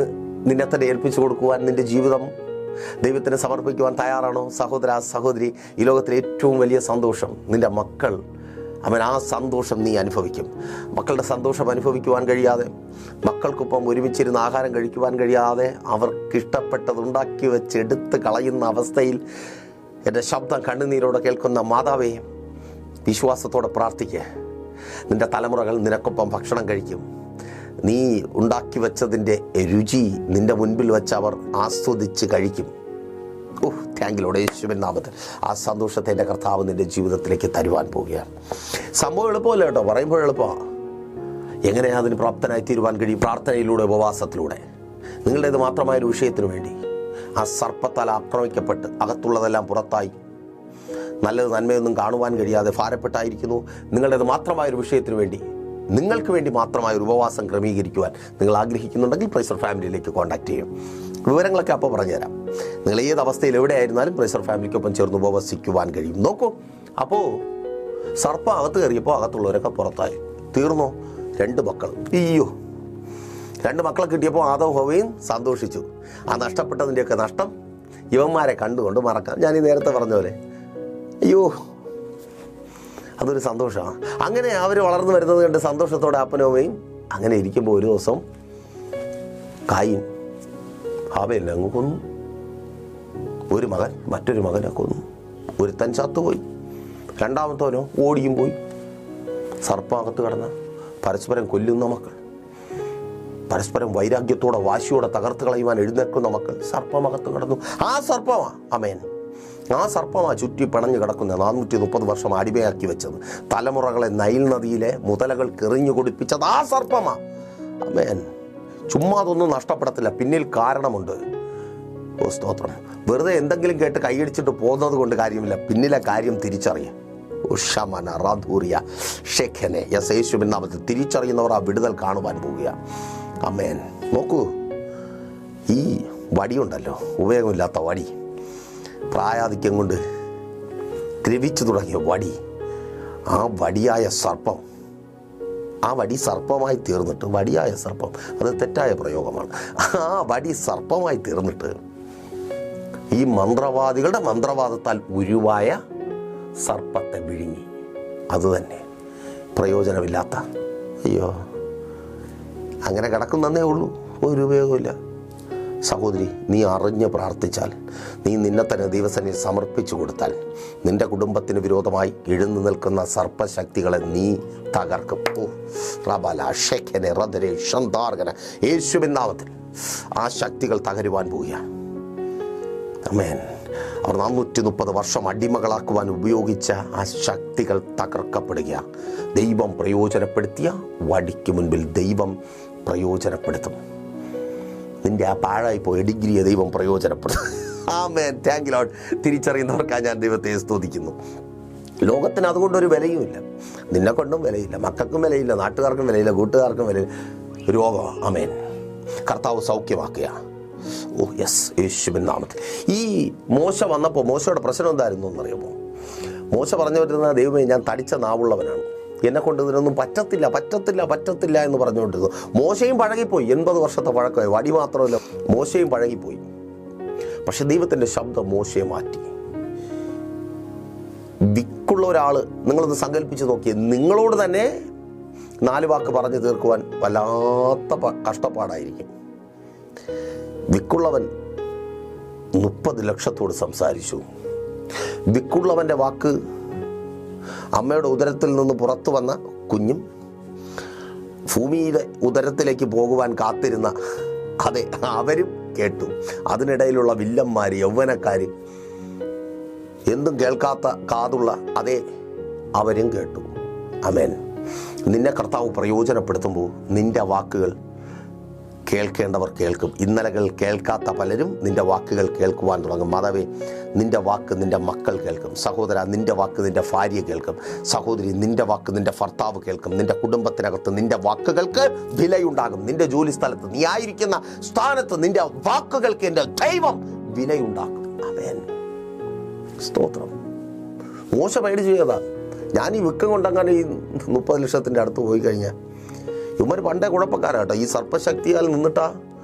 നിന്നെ തന്നെ ഏൽപ്പിച്ചു കൊടുക്കുവാൻ, നിൻ്റെ ജീവിതം ദൈവത്തിന് സമർപ്പിക്കുവാൻ തയ്യാറാണോ? സഹോദര, സഹോദരി, ഈ ലോകത്തിലെ ഏറ്റവും വലിയ സന്തോഷം നിൻ്റെ മക്കൾ. ആ സന്തോഷം നീ അനുഭവിക്കും. മക്കളുടെ സന്തോഷം അനുഭവിക്കുവാൻ കഴിയാതെ, മക്കൾക്കൊപ്പം ഒരുമിച്ചിരുന്ന് ആഹാരം കഴിക്കുവാൻ കഴിയാതെ, അവർക്കിഷ്ടപ്പെട്ടത് ഉണ്ടാക്കി വെച്ച് എടുത്ത് കളയുന്ന അവസ്ഥയിൽ എൻ്റെ ശബ്ദം കണ്ണുനീരോടെ കേൾക്കുന്ന മാതാവേ, വിശ്വാസത്തോടെ പ്രാർത്ഥിക്കുക. നിൻ്റെ തലമുറകൾ നിനക്കൊപ്പം ഭക്ഷണം കഴിക്കും. നീ ഉണ്ടാക്കി വെച്ചതിൻ്റെ രുചി നിൻ്റെ മുൻപിൽ വെച്ച് അവർ ആസ്വദിച്ച് കഴിക്കും. താങ്ക് യു ലോർഡ്, യേശുവിൻ നാമത്തിൽ. ആ സന്തോഷത്തെ എൻ്റെ കർത്താവ് നിൻ്റെ ജീവിതത്തിലേക്ക് തരുവാൻ പോവുകയാണ്. സംഭവം എളുപ്പമല്ല കേട്ടോ, പറയുമ്പോൾ എളുപ്പമാണ്. എങ്ങനെയാണ് അതിന് പ്രാപ്തനായി തീരുവാൻ കഴിയും? പ്രാർത്ഥനയിലൂടെ, ഉപവാസത്തിലൂടെ. നിങ്ങളുടേത് മാത്രമായൊരു വിഷയത്തിന് വേണ്ടി ആ സർപ്പത്താൽ ആക്രമിക്കപ്പെട്ട് അകത്തുള്ളതെല്ലാം പുറത്തായി, നല്ലത് നന്മയൊന്നും കാണുവാൻ കഴിയാതെ ഭാരപ്പെട്ടായിരിക്കുന്നു. നിങ്ങളുടേത് മാത്രമായൊരു വിഷയത്തിന് വേണ്ടി, നിങ്ങൾക്ക് വേണ്ടി മാത്രമായൊരു ഉപവാസം ക്രമീകരിക്കുവാൻ നിങ്ങൾ ആഗ്രഹിക്കുന്നുണ്ടെങ്കിൽ പ്രൈസർ ഫാമിലിയിലേക്ക് കോൺടാക്ട് ചെയ്യും. വിവരങ്ങളൊക്കെ അപ്പോൾ പറഞ്ഞുതരാം. നിങ്ങൾ ഏത് അവസ്ഥയിൽ എവിടെയായിരുന്നാലും പ്രൈസർ ഫാമിലിക്കൊപ്പം ചേർന്ന് ഉപവസിക്കുവാൻ കഴിയും. നോക്കൂ, അപ്പോൾ സർപ്പം അകത്ത് കയറിയപ്പോൾ അകത്തുള്ളവരൊക്കെ പുറത്തായി. തീർന്നോ? 2 മക്കൾ. 2 മക്കളെ കിട്ടിയപ്പോൾ ആദവും ഹവ്വയും സന്തോഷിച്ചു. ആ നഷ്ടപ്പെട്ടതിൻ്റെയൊക്കെ നഷ്ടം ഇവന്മാരെ കണ്ടുകൊണ്ട് മറക്കാം. ഞാൻ ഈ നേരത്തെ പറഞ്ഞ പോലെ, അതൊരു സന്തോഷമാണ്. അങ്ങനെ അവർ വളർന്നു വരുന്നത് കണ്ട് സന്തോഷത്തോടെ അപ്പനും അമ്മയും അങ്ങനെ ഇരിക്കുമ്പോൾ ഒരു ദിവസം കായീൻ ഹാബേലിനെ അങ്ങ് കൊന്നു. ഒരു മകൻ മറ്റൊരു മകനെ കൊന്നു. ഒരുത്തൻ ചത്തുപോയി, രണ്ടാമത്തവനോ ഓടിയും പോയി. സർപ്പാകത്ത് കിടന്ന് പരസ്പരം കൊല്ലുന്ന മക്കൾ, പരസ്പരം വൈരാഗ്യത്തോടെ വാശിയോടെ തകർത്ത് കളയുവാൻ എഴുന്നേൽക്കുന്ന മക്കൾ, സർപ്പമകത്ത് കിടന്നു. ആ സർപ്പമാ, ആമേൻ, ആ സർപ്പമാ ചുറ്റി പിണഞ്ഞു കിടക്കുന്ന 430 വർഷം അടിമയാക്കി വെച്ചത്, തലമുറകളെ നൈൽ നദിയിലെ മുതലകൾ എറിഞ്ഞു കൊടുപ്പിച്ചത് ആ സർപ്പമാ. ആമേൻ. ചുമ്മാ അതൊന്നും നഷ്ടപ്പെടത്തില്ല, പിന്നിൽ കാരണമുണ്ട്. സ്തോത്രം. വെറുതെ എന്തെങ്കിലും കേട്ട് കൈയടിച്ചിട്ട് പോകുന്നത് കൊണ്ട് കാര്യമില്ല, പിന്നിലെ കാര്യം തിരിച്ചറിയാം. യേശുവിൻ നാമത്തിൽ തിരിച്ചറിയുന്നവർ ആ വിടുതൽ കാണുവാൻ പോവുക. ആമേൻ. നോക്കൂ, ഈ വടിയുണ്ടല്ലോ, ഉപയോഗമില്ലാത്ത വടി, പ്രായാധിക്യം കൊണ്ട് ദ്രവിച്ചു തുടങ്ങിയ വടി, ആ വടിയായ സർപ്പം, ആ വടി സർപ്പമായി തീർന്നിട്ട്, വടിയായ സർപ്പം, അത് തെറ്റായ പ്രയോഗമാണ്. ആ വടി സർപ്പമായി തീർന്നിട്ട് ഈ മന്ത്രവാദികളുടെ മന്ത്രവാദത്താൽ ഉരുവായ സർപ്പത്തെ വിഴുങ്ങി. അതുതന്നെ പ്രയോജനമില്ലാത്ത, അയ്യോ, അങ്ങനെ കിടക്കുന്നതേ ഉള്ളൂ, ഒരു ഉപയോഗമില്ല. സഹോദരി, നീ അറിഞ്ഞ് പ്രാർത്ഥിച്ചാൽ, നീ നിന്നെ തന്നെ ദൈവസന്നിധിയിൽ സമർപ്പിച്ചു കൊടുത്താൽ, നിന്റെ കുടുംബത്തിന് വിരോധമായി എഴുന്നു നിൽക്കുന്ന സർപ്പശക്തികളെ നീ തകർക്കും. യേശുവിൻ നാമത്തിൽ ആ ശക്തികൾ തകരുവാൻ പോവുകയാണ്. ആമേൻ. അവർ 430 വർഷം അടിമകളാക്കുവാൻ ഉപയോഗിച്ച ആ ശക്തികൾ തകർക്കപ്പെടുക. ദൈവം പ്രയോജനപ്പെടുത്തിയ വടിക്ക് മുൻപിൽ ദൈവം പ്രയോജനപ്പെടുത്തും. നിന്റെ ആ പാഴായിപ്പോയ ഡിഗ്രിയെ ദൈവം പ്രയോജനപ്പെടുത്തും. ആമേൻ. Thank you lord. തിരിച്ചറിയുന്നവർക്കായി ഞാൻ ദൈവത്തെ സ്തുതിക്കുന്നു. ലോകത്തിന് അതുകൊണ്ടൊരു വിലയുമില്ല, നിന്നെ കൊണ്ടും വിലയില്ല, മക്കൾക്കും വിലയില്ല, നാട്ടുകാർക്കും വിലയില്ല, കൂട്ടുകാർക്കും വിലയില്ല. രോഗം, ആമേൻ, കർത്താവ് സൗഖ്യമാക്കുക. ഓ യെസ്, യേശുവിൻ നാമത്തിൽ. ഈ മോശ വന്നപ്പോൾ മോശയുടെ പ്രശ്നം എന്തായിരുന്നു എന്നറിയുമോ? മോശ പറഞ്ഞു പറ്റുന്ന, ദൈവമേ ഞാൻ തടിച്ച നാവുള്ളവനാണ്, എന്നെക്കൊണ്ട് ഇതിനൊന്നും പറ്റത്തില്ല പറ്റത്തില്ല പറ്റത്തില്ല എന്ന് പറഞ്ഞുകൊണ്ടിരുന്നു. മോശയും പഴകിപ്പോയി, 80 വർഷത്തെ പഴക്കമായി. വടി മാത്രമല്ല, മോശയും പഴകിപ്പോയി. പക്ഷെ ദൈവത്തിൻ്റെ ശബ്ദം മോശയെ മാറ്റി. വിക്കുള്ള ഒരാൾ, നിങ്ങളൊന്ന് സങ്കല്പിച്ച് നോക്കിയേ, നിങ്ങളോട് തന്നെ 4 വാക്ക് പറഞ്ഞു തീർക്കുവാൻ വല്ലാത്ത കഷ്ടപ്പാടായിരിക്കും. വിക്കുള്ളവൻ 30 ലക്ഷത്തോട് സംസാരിച്ചു. വിക്കുള്ളവൻ്റെ വാക്ക് അമ്മയുടെ ഉദരത്തിൽ നിന്ന് പുറത്തു വന്ന കുഞ്ഞും ഭൂമിയുടെ ഉദരത്തിലേക്ക് പോകുവാൻ കാത്തിരുന്ന അതെ അവരും കേട്ടു. അതിനിടയിലുള്ള വില്ലന്മാർ, യൗവനക്കാർ, എന്തും കേൾക്കാത്ത കാതുള്ള അതെ അവരും കേട്ടു. ആമേൻ. നിന്നെ കർത്താവ് പ്രയോജനപ്പെടുത്തുമ്പോൾ നിന്റെ വാക്കുകൾ കേൾക്കേണ്ടവർ കേൾക്കും. ഇന്നലകൾ കേൾക്കാത്ത പലരും നിന്റെ വാക്കുകൾ കേൾക്കുവാൻ തുടങ്ങും. മാതാവേ, നിന്റെ വാക്ക് നിന്റെ മക്കൾ കേൾക്കും. സഹോദര, നിന്റെ വാക്ക് നിന്റെ ഭാര്യ കേൾക്കും. സഹോദരി, നിന്റെ വാക്ക് നിന്റെ ഭർത്താവ് കേൾക്കും. നിന്റെ കുടുംബത്തിനകത്ത് നിന്റെ വാക്കുകൾക്ക് വിലയുണ്ടാകും. നിന്റെ ജോലി സ്ഥലത്ത്, നീ ആയിരിക്കുന്ന സ്ഥാനത്ത് നിന്റെ വാക്കുകൾക്ക് എൻ്റെ ദൈവം വിലയുണ്ടാക്കും. ആമേൻ. സ്തോത്രം. മോശ പേടിച്ച് ചെയ്തതാ. ഞാൻ ഈ വിക്കം കൊണ്ടങ്ങനെ ഈ 30 ലക്ഷത്തിൻ്റെ അടുത്ത് പോയി കഴിഞ്ഞാൽ, ഇവന്മാർ പണ്ടേ കുഴപ്പക്കാരാട്ടോ. ഈ സർപ്പശക്തിയാൽ നിന്നിട്ടാ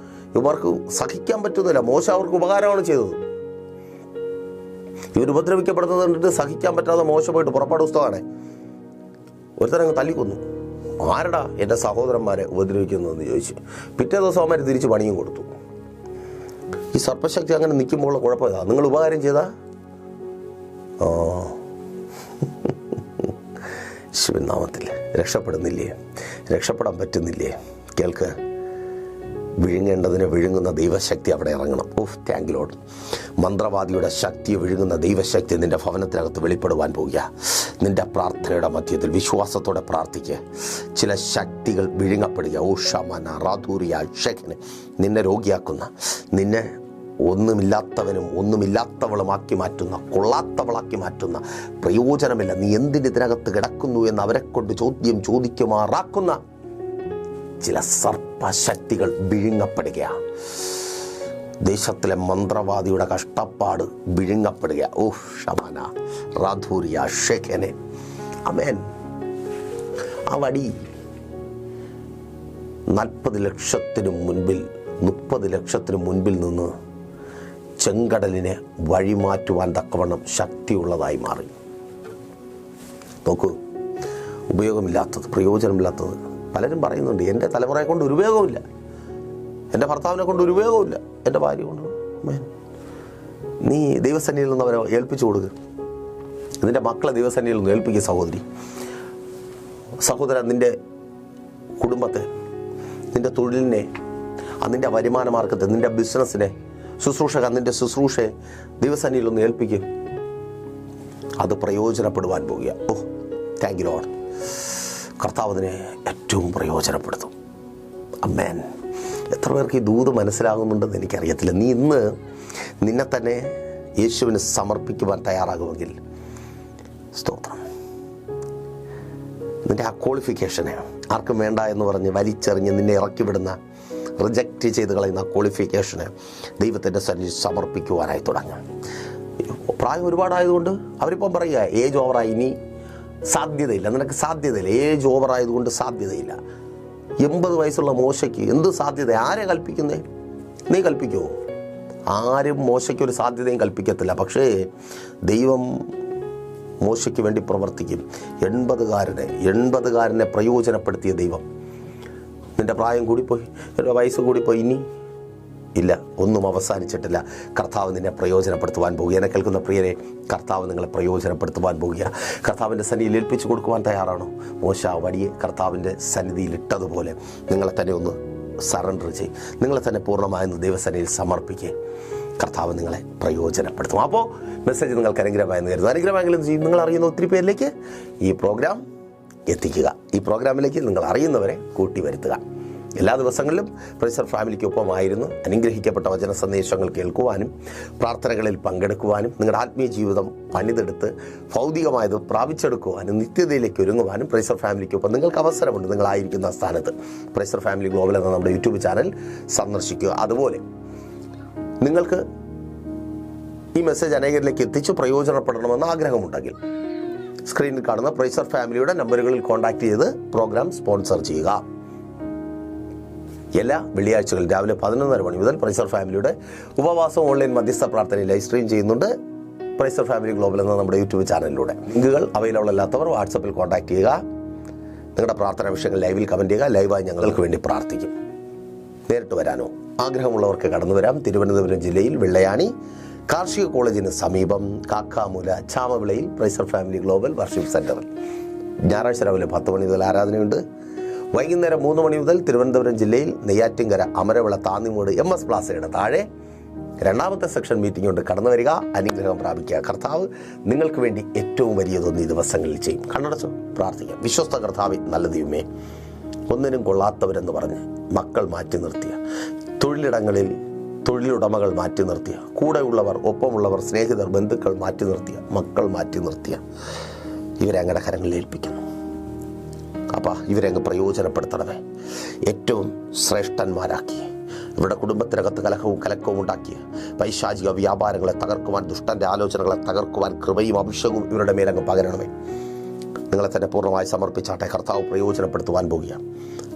ഇവർക്ക് സഹിക്കാൻ പറ്റുന്നില്ല. മോശ അവർക്ക് ഉപകാരമാണ് ചെയ്തത്. ഇവർ ഉപദ്രവിക്കപ്പെടുന്നത് കണ്ടിട്ട് സഹിക്കാൻ പറ്റാതെ മോശ പോയിട്ട് പുറപ്പാട് പുസ്തകമാണ് ഒരുത്തരങ്ങ് തല്ലിക്കൊന്നു. ആരടാ എൻ്റെ സഹോദരന്മാരെ ഉപദ്രവിക്കുന്നതെന്ന് ചോദിച്ചു. പിറ്റേ ദിവസം അവന്മാർ തിരിച്ച് പണിയും കൊടുത്തു. ഈ സർപ്പശക്തി അങ്ങനെ നിൽക്കുമ്പോഴുള്ള കുഴപ്പമില്ല. നിങ്ങൾ ഉപകാരം ചെയ്താ ശിവനാമത്തിൽ രക്ഷപ്പെടുന്നില്ലേ? രക്ഷപ്പെടാൻ പറ്റുന്നില്ലേ? കേൾക്ക്, വിഴുങ്ങേണ്ടതിനെ വിഴുങ്ങുന്ന ദൈവശക്തി അവിടെ ഇറങ്ങണം. ഓഹ്, താങ്ക് യു ലോർഡ്. മന്ത്രവാദിയുടെ ശക്തിയെ വിഴുങ്ങുന്ന ദൈവശക്തി നിൻ്റെ ഭവനത്തിനകത്ത് വെളിപ്പെടുവാൻ പോവുക. നിൻ്റെ പ്രാർത്ഥനയുടെ മധ്യത്തിൽ വിശ്വാസത്തോടെ പ്രാർത്ഥിക്കുക. ചില ശക്തികൾ വിഴുങ്ങപ്പെടുക. ഓ ഷമന റാധൂരിയ ഷെഖന്, നിന്നെ രോഗിയാക്കുന്ന, നിന്നെ ഒന്നുമില്ലാത്തവനും ഒന്നുമില്ലാത്തവളുമാക്കി മാറ്റുന്ന, കൊള്ളാത്തവളാക്കി മാറ്റുന്ന, പ്രയോജനമില്ല, നീ എന്തിന് ഇതിനകത്ത് കിടക്കുന്നു എന്ന് അവരെ കൊണ്ട് ചോദ്യം ചോദിക്കുമാറാക്കുന്ന ചില സർപ്പശക്തികൾ വിഴുങ്ങപ്പെടുക. ദേശത്തിലെ മന്ത്രവാദിയുടെ കഷ്ടപ്പാട് വിഴുങ്ങപ്പെടുക. ഓ ഷമന റാധൂരിയ ഷെഖനെ. അമേൻ. ആ വടി 40 ലക്ഷത്തിന് മുൻപിൽ, 30 ലക്ഷത്തിന് മുൻപിൽ നിന്ന് ചെങ്കടലിനെ വഴിമാറ്റുവാൻ തക്കവണ്ണം ശക്തിയുള്ളതായി മാറി. നോക്കൂ, ഉപയോഗമില്ലാത്തത്, പ്രയോജനമില്ലാത്തത് പലരും പറയുന്നുണ്ട്. എൻ്റെ തലമുറയെ കൊണ്ട് ഒരു ഉപയോഗമില്ല, എൻ്റെ ഭർത്താവിനെ കൊണ്ട് ഒരു ഉപയോഗമില്ല, എൻ്റെ ഭാര്യ കൊണ്ട്. നീ ദൈവസന്നിധിയിൽ നിന്ന് അവരെ ഏൽപ്പിച്ചു കൊടുക്കുക. നിൻ്റെ മക്കളെ ദൈവസന്നിധിയിൽ നിന്ന് ഏൽപ്പിക്കുക. സഹോദരി, സഹോദരൻ, നിൻ്റെ കുടുംബത്തെ, നിൻ്റെ തൊഴിലിനെ, നിൻ്റെ വരുമാന മാർഗത്തെ, നിൻ്റെ ബിസിനസ്സിനെ, ശുശ്രൂഷക, നിൻ്റെ ശുശ്രൂഷയെ ദൈവസന്നിധിയിലൊന്ന് ഏൽപ്പിക്കും. അത് പ്രയോജനപ്പെടുവാൻ പോവുക. ഓ താങ്ക് യു ലോർഡ്. കർത്താവ് അതിനെ ഏറ്റവും പ്രയോജനപ്പെടുത്തും. അമ്മേൻ. എത്ര പേർക്ക് ഈ ദൂത് മനസ്സിലാകുന്നുണ്ടെന്ന് എനിക്കറിയത്തില്ല. നീ ഇന്ന് നിന്നെ തന്നെ യേശുവിന് സമർപ്പിക്കുവാൻ തയ്യാറാകുമെങ്കിൽ, സ്തോത്രം, നിൻ്റെ ആ ക്വാളിഫിക്കേഷനെ ആർക്കും വേണ്ട എന്ന് പറഞ്ഞ് വലിച്ചെറിഞ്ഞ് നിന്നെ ഇറക്കി വിടുന്ന, റിജക്റ്റ് ചെയ്ത് കളയുന്ന ക്വാളിഫിക്കേഷന് ദൈവത്തിൻ്റെ സന്നിധി സമർപ്പിക്കുവാനായി തുടങ്ങും. പ്രായം ഒരുപാടായതുകൊണ്ട് അവരിപ്പം പറയുക ഏജ് ഓവറായി, ഇനി സാധ്യതയില്ല, നിനക്ക് സാധ്യതയില്ല, ഏജ് ഓവറായതുകൊണ്ട് സാധ്യതയില്ല. 80 വയസ്സുള്ള മോശയ്ക്ക് എന്ത് സാധ്യത? ആരെ കൽപ്പിക്കുന്നേ? നീ കൽപ്പിക്കുമോ? ആരും മോശയ്ക്കൊരു സാധ്യതയും കൽപ്പിക്കത്തില്ല. പക്ഷേ ദൈവം മോശയ്ക്ക് വേണ്ടി പ്രവർത്തിക്കും. 80കാരനെ പ്രയോജനപ്പെടുത്തിയ ദൈവം. നിൻ്റെ പ്രായം കൂടിപ്പോയി, എൻ്റെ വയസ്സ് കൂടിപ്പോയി, ഇനി ഇല്ല, ഒന്നും അവസാനിച്ചിട്ടില്ല. കർത്താവ് നിന്നെ പ്രയോജനപ്പെടുത്തുവാൻ പോകുക. എന്നെ കേൾക്കുന്ന പ്രിയരെ, കർത്താവ് നിങ്ങളെ പ്രയോജനപ്പെടുത്തുവാൻ പോകുക. കർത്താവിൻ്റെ സന്നിധിയിൽ ഏൽപ്പിച്ചു കൊടുക്കുവാൻ തയ്യാറാണോ? മോശ വടിയെ കർത്താവിൻ്റെ സന്നിധിയിൽ ഇട്ടതുപോലെ നിങ്ങളെ തന്നെ ഒന്ന് സറണ്ടർ ചെയ്യും. നിങ്ങളെ തന്നെ പൂർണ്ണമായെന്ന് ദൈവസന്നിധിയിൽ സമർപ്പിക്കുക. കർത്താവ് നിങ്ങളെ പ്രയോജനപ്പെടുത്തും. അപ്പോൾ മെസ്സേജ് നിങ്ങൾക്ക് അനുഗ്രഹമായെന്ന് കരുതുന്നു. അനുഗ്രഹമായെങ്കിലും ചെയ്യും. നിങ്ങൾ അറിയുന്ന ഒത്തിരി പേരിലേക്ക് ഈ പ്രോഗ്രാം എത്തിക്കുക. ഈ പ്രോഗ്രാമിലേക്ക് നിങ്ങൾ അറിയുന്നവരെ കൂട്ടി വരുത്തുക. എല്ലാ ദിവസങ്ങളിലും പ്രൈസർ ഫാമിലിക്കൊപ്പമായിരുന്നു അനുഗ്രഹിക്കപ്പെട്ട വചന സന്ദേശങ്ങൾ കേൾക്കുവാനും പ്രാർത്ഥനകളിൽ പങ്കെടുക്കുവാനും നിങ്ങളുടെ ആത്മീയ ജീവിതം പണിതെടുത്ത് ഭൗതികമായത് പ്രാപിച്ചെടുക്കുവാനും നിത്യതയിലേക്ക് ഒരുങ്ങുവാനും പ്രൈസർ ഫാമിലിക്കൊപ്പം നിങ്ങൾക്ക് അവസരമുണ്ട്. നിങ്ങളായിരിക്കുന്ന സ്ഥാനത്ത് പ്രൈസർ ഫാമിലി ഗ്ലോബൽ എന്ന നമ്മുടെ യൂട്യൂബ് ചാനൽ സന്ദർശിക്കുക. അതുപോലെ നിങ്ങൾക്ക് ഈ മെസ്സേജ് അനേകരിലേക്ക് എത്തിച്ച് പ്രയോജനപ്പെടണമെന്ന് ആഗ്രഹമുണ്ടെങ്കിൽ സ്ക്രീനിൽ കാണുന്ന പ്രൈസർ ഫാമിലിയുടെ നമ്പറുകളിൽ കോൺടാക്ട് ചെയ്ത് പ്രോഗ്രാം സ്പോൺസർ ചെയ്യുക. എല്ലാ വെള്ളിയാഴ്ചകളിൽ രാവിലെ 11:30 മണി മുതൽ പ്രൈസർ ഫാമിലിയുടെ ഉപവാസം ഓൺലൈൻ മധ്യസ്ഥ പ്രാർത്ഥനയിൽ ലൈവ് സ്ട്രീം ചെയ്യുന്നുണ്ട്. പ്രൈസർ ഫാമിലി ഗ്ലോബൽ എന്ന നമ്മുടെ യൂട്യൂബ് ചാനലിലൂടെ. ലിങ്കുകൾ അവൈലബിൾ അല്ലാത്തവർ വാട്സപ്പിൽ കോൺടാക്ട് ചെയ്യുക. നിങ്ങളുടെ പ്രാർത്ഥനാ വിഷയങ്ങൾ ലൈവിൽ കമൻറ്റ് ചെയ്യുക. ലൈവായി ഞങ്ങൾക്ക് വേണ്ടി പ്രാർത്ഥിക്കും. നേരിട്ട് വരാനോ ആഗ്രഹമുള്ളവർക്ക് കടന്നു വരാം. തിരുവനന്തപുരം ജില്ലയിൽ വെള്ളയാണി കാർഷിക കോളേജിന് സമീപം കാക്കാമൂല ചാമവിളയിൽ പ്രൈസർ ഫാമിലി ഗ്ലോബൽ വർഷിപ്പ് സെൻ്ററിൽ ഞായറാഴ്ച രാവിലെ 10 മണി മുതൽ ആരാധനയുണ്ട്. വൈകുന്നേരം 3 മണി മുതൽ തിരുവനന്തപുരം ജില്ലയിൽ നെയ്യാറ്റിൻകര അമരവിള താന്നിമൂട് MS പ്ലാസയുടെ താഴെ 2ാമത്തെ സെക്ഷൻ മീറ്റിംഗ് ഉണ്ട്. കടന്നു വരിക, അനുഗ്രഹം പ്രാപിക്കുക. കർത്താവ് നിങ്ങൾക്ക് വേണ്ടി ഏറ്റവും വലിയതൊന്ന് ഈ ദിവസങ്ങളിൽ ചെയ്യും. കണ്ണടച്ചോ, പ്രാർത്ഥിക്കാം. വിശ്വസ്ത കർത്താവേ, നല്ല ദൈവമേ, ഒന്നിനും കൊള്ളാത്തവരെന്ന് പറഞ്ഞ് മക്കൾ മാറ്റി നിർത്തിയ, തൊഴിലിടങ്ങളിൽ തൊഴിലുടമകൾ മാറ്റി നിർത്തിയ, കൂടെയുള്ളവർ, ഒപ്പമുള്ളവർ, സ്നേഹിതർ, ബന്ധുക്കൾ മാറ്റി നിർത്തിയ, മക്കൾ മാറ്റി നിർത്തിയ ഇവരെ അങ്ങയുടെ കരങ്ങളിൽ ഏൽപ്പിക്കുന്നു. അപ്പം ഇവരെ അങ്ങ് പ്രയോജനപ്പെടുത്തണമേ. ഏറ്റവും ശ്രേഷ്ഠന്മാരാക്കി ഇവരുടെ കുടുംബത്തിനകത്ത് കലക്കവും ഉണ്ടാക്കിയ പൈശാചിക വ്യാപാരങ്ങളെ തകർക്കുവാൻ, ദുഷ്ടൻ്റെ ആലോചനകളെ തകർക്കുവാൻ കൃപയും അഭിഷേകവും ഇവരുടെ മേലങ്ങ് പകരണമേ. നിങ്ങളെ തന്നെ പൂർണ്ണമായി സമർപ്പിച്ചാട്ടെ. കർത്താവ് പ്രയോജനപ്പെടുത്തുവാൻ പോകുകയാണ്.